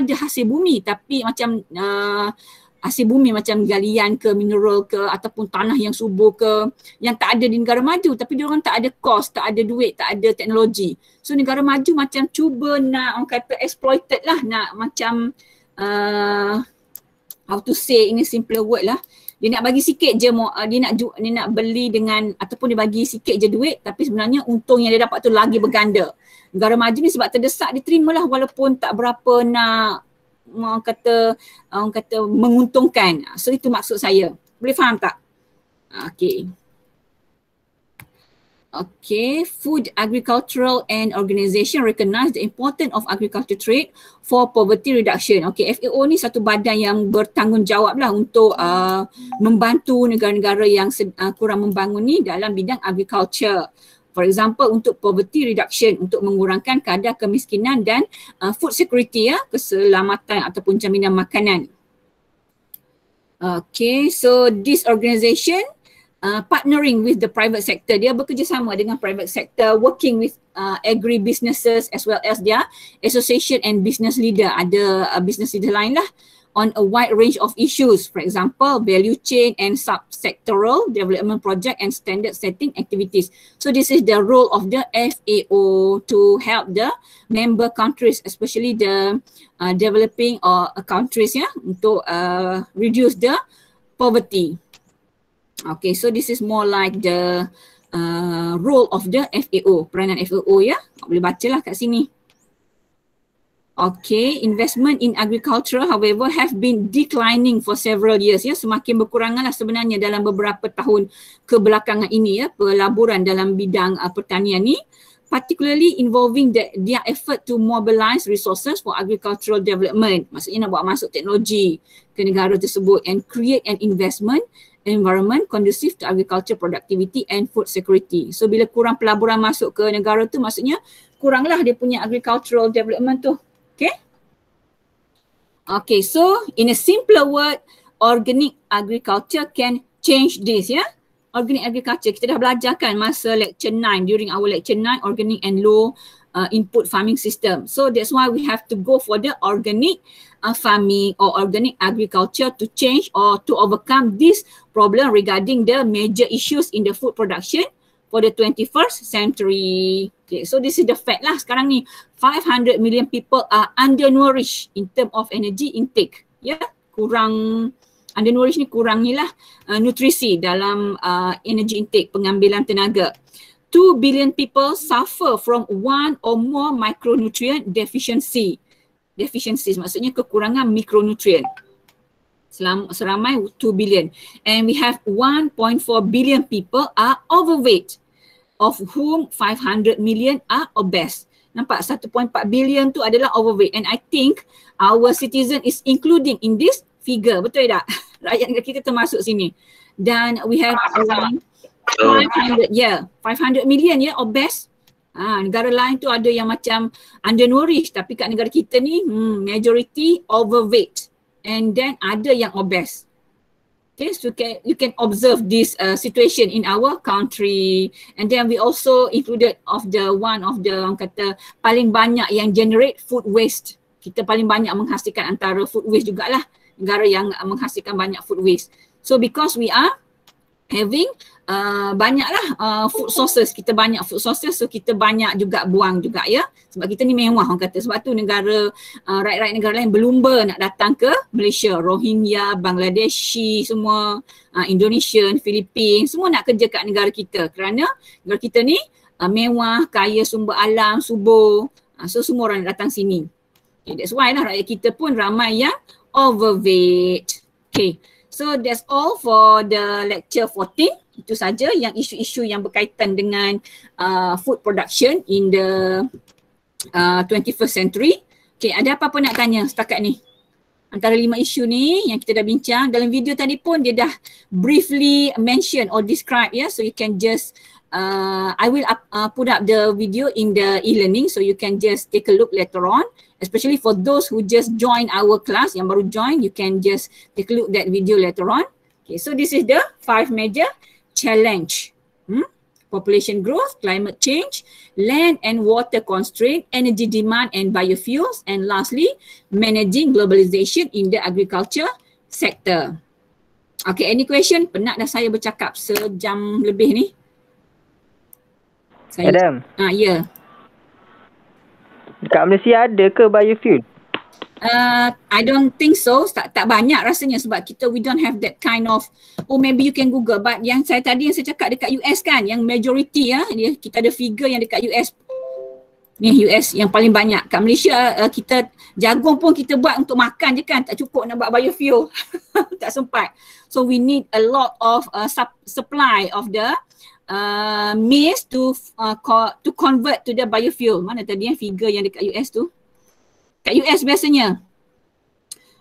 ada hasil bumi, tapi macam hasil bumi macam galian ke, mineral ke, ataupun tanah yang subur ke, yang tak ada di negara maju, tapi dia orang tak ada cost, tak ada duit, tak ada teknologi. So negara maju macam cuba nak orang kata exploited lah, nak macam how to say in a simpler word lah, dia nak bagi sikit je, dia nak beli dengan, ataupun dia bagi sikit je duit, tapi sebenarnya untung yang dia dapat tu lagi berganda. Negara maju ni sebab terdesak, dia terimalah walaupun tak berapa nak orang kata menguntungkan. So itu maksud saya. Boleh faham tak? Okay. Okay, Food, Agricultural and Organisation recognize the importance of agriculture trade for poverty reduction. Okay, FAO ni satu badan yang bertanggungjawab lah untuk membantu negara-negara yang kurang membangun ni dalam bidang agriculture. For example, untuk poverty reduction, untuk mengurangkan kadar kemiskinan dan food security, keselamatan ataupun jaminan makanan. Okay, so this organisation partnering with the private sector, dia bekerjasama dengan private sector, working with agri-businesses as well as their association and business leader, ada business leader lain lah, on a wide range of issues. For example, value chain and sub-sectoral development project and standard setting activities. So this is the role of the FAO to help the member countries, especially the developing countries, untuk reduce the poverty. Okay, so this is more like the role of the FAO, peranan FAO ya. Boleh baca lah kat sini. Okay, investment in agriculture however have been declining for several years ya. Semakin berkurangan lah sebenarnya dalam beberapa tahun kebelakangan ini ya, pelaburan dalam bidang pertanian ni, particularly involving their effort to mobilize resources for agricultural development. Maksudnya nak buat masuk teknologi ke negara tersebut and create an investment environment conducive to agriculture productivity and food security. So bila kurang pelaburan masuk ke negara tu, maksudnya kuranglah dia punya agricultural development tu. Okay? Okay, so in a simpler word, organic agriculture can change this ya. Organic agriculture, kita dah belajarkan masa lecture 9, during our lecture 9, organic and low input farming system. So that's why we have to go for the organic farming or organic agriculture to change or to overcome this problem regarding the major issues in the food production for the 21st century. Okay, so this is the fact lah sekarang ni, 500 million people are undernourished in term of energy intake. Ya, kurang, undernourished ni kurang ni lah nutrisi dalam energy intake, pengambilan tenaga. 2 billion people suffer from one or more micronutrient deficiencies, maksudnya kekurangan mikronutrien. Seramai 2 billion. And we have 1.4 billion people are overweight, of whom 500 million are obese. Nampak 1.4 billion tu adalah overweight, and I think our citizen is including in this figure, betul tak? Rakyat negara kita termasuk sini. Dan we have around 500 million obese. Negara lain tu ada yang macam undernourished, tapi kat negara kita ni majority overweight, and then ada yang obese. Okay, so you can observe this situation in our country. And then we also included one of the orang kata paling banyak yang generate food waste. Kita paling banyak menghasilkan antara food waste jugalah, negara yang menghasilkan banyak food waste. So because we are having banyaklah food sources, kita banyak food sources, so kita banyak juga buang juga ya, sebab kita ni mewah orang kata. Sebab tu negara rakyat-rakyat negara lain berlumba nak datang ke Malaysia, Rohingya, Bangladeshi semua, Indonesian, Filipin, semua nak kerja kat negara kita kerana negara kita ni mewah, kaya sumber alam, subur, so semua orang nak datang sini. Okay, that's why lah rakyat kita pun ramai yang overweight. Okay, so that's all for the lecture 14. Itu saja yang isu-isu yang berkaitan dengan food production in the 21st century. Okay, ada apa-apa nak tanya setakat ni? Antara 5 isu ni yang kita dah bincang, dalam video tadi pun dia dah briefly mention or describe ya, so you can just I will put up the video in the e-learning, so you can just take a look later on, especially for those who just join our class, yang baru join, you can just take a look that video later on. Okay, so this is the 5 major challenge. Population growth, climate change, land and water constraint, energy demand and biofuels, and lastly, managing globalization in the agriculture sector. Okay, any question? Penat dah saya bercakap sejam lebih ni. Adam. Ya. Dekat Malaysia ada ke biofuel? I don't think so. Tak banyak rasanya sebab we don't have that kind of, maybe you can Google, but yang saya cakap dekat US kan, yang majority ya, kita ada figure yang dekat US Ni US yang paling banyak. Kat Malaysia kita jagung pun kita buat untuk makan je kan, tak cukup nak buat biofuel. Tak sempat. So we need a lot of supply of the maize to convert to the biofuel. Mana tadi figure yang dekat US tu? Kat US biasanya.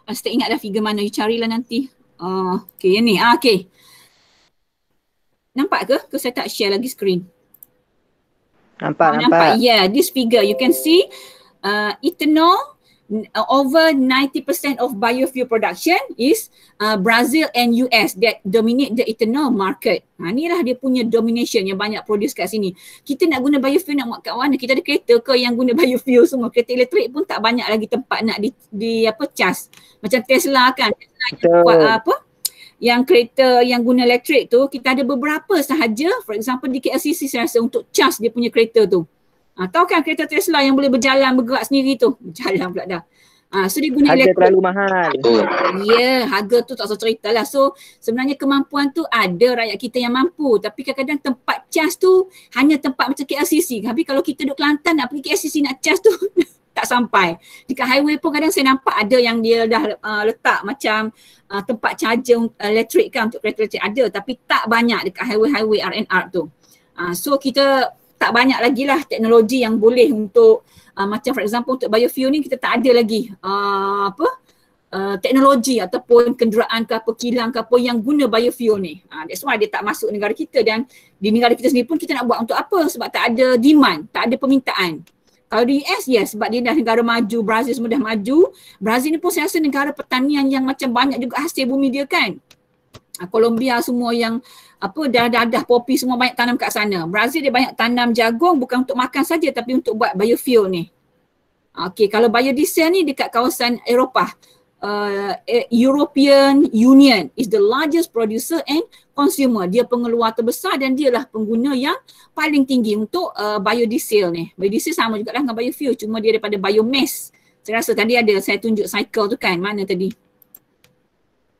Saya tak ingat dah figure mana, you carilah nanti. Okay, yang ni. Okay. Nampak ke? Saya tak share lagi screen. Nampak. Yeah, this figure you can see ethanol, over 90% of biofuel production is Brazil and US that dominate the ethanol market. Inilah dia punya domination yang banyak produce kat sini. Kita nak guna biofuel nak buat kat mana? Kita ada kereta ke yang guna biofuel semua? Kereta elektrik pun tak banyak lagi tempat nak di charge. Macam Tesla kan. Tesla buat yang kereta yang guna elektrik tu, kita ada beberapa sahaja, for example di KLCC saya rasa untuk charge dia punya kereta tu. Tahu kan kereta Tesla yang boleh berjalan, bergerak sendiri tu? Berjalan pula dah. So dia guna Harga elektrik. terlalu mahal. Ya, harga tu tak usah cerita lah. So sebenarnya kemampuan tu ada rakyat kita yang mampu, tapi kadang-kadang tempat charge tu hanya tempat macam KLCC. Tapi kalau kita duduk Kelantan nak pergi KLCC nak charge tu tak sampai. Dekat highway pun kadang saya nampak ada yang dia dah letak macam tempat charger elektrik kan untuk kereta elektrik ada, tapi tak banyak dekat highway R&R tu. So kita tak banyak lagi lah teknologi yang boleh untuk macam for example untuk biofuel ni kita tak ada lagi teknologi ataupun kenderaan ke apa, kilang ke apa yang guna biofuel ni. That's why dia tak masuk negara kita, dan di negara kita sendiri pun kita nak buat untuk apa? Sebab tak ada demand, tak ada permintaan. Kalau di US, yes, sebab dia dah negara maju, Brazil semua dah maju. Brazil ni pun saya rasa negara pertanian yang macam banyak juga hasil bumi dia kan. Colombia semua yang dah popi semua banyak tanam kat sana. Brazil dia banyak tanam jagung bukan untuk makan saja tapi untuk buat biofuel ni. Okay, kalau biodiesel ni dekat kawasan Eropah. European Union is the largest producer and consumer. Dia pengeluar terbesar dan dialah pengguna yang paling tinggi untuk biodiesel ni. Biodiesel sama juga lah dengan biofuel, cuma dia daripada biomass. Saya rasa tadi ada saya tunjuk cycle tu kan, mana tadi?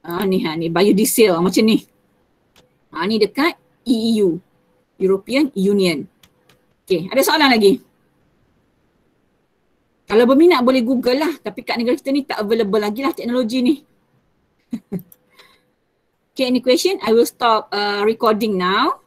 Ni biodiesel macam ni. Ni dekat EU, European Union. Okay, ada soalan lagi? Kalau berminat boleh Google lah, tapi kat negara kita ni tak available lagi lah teknologi ni. Okay, any question? I will stop recording now.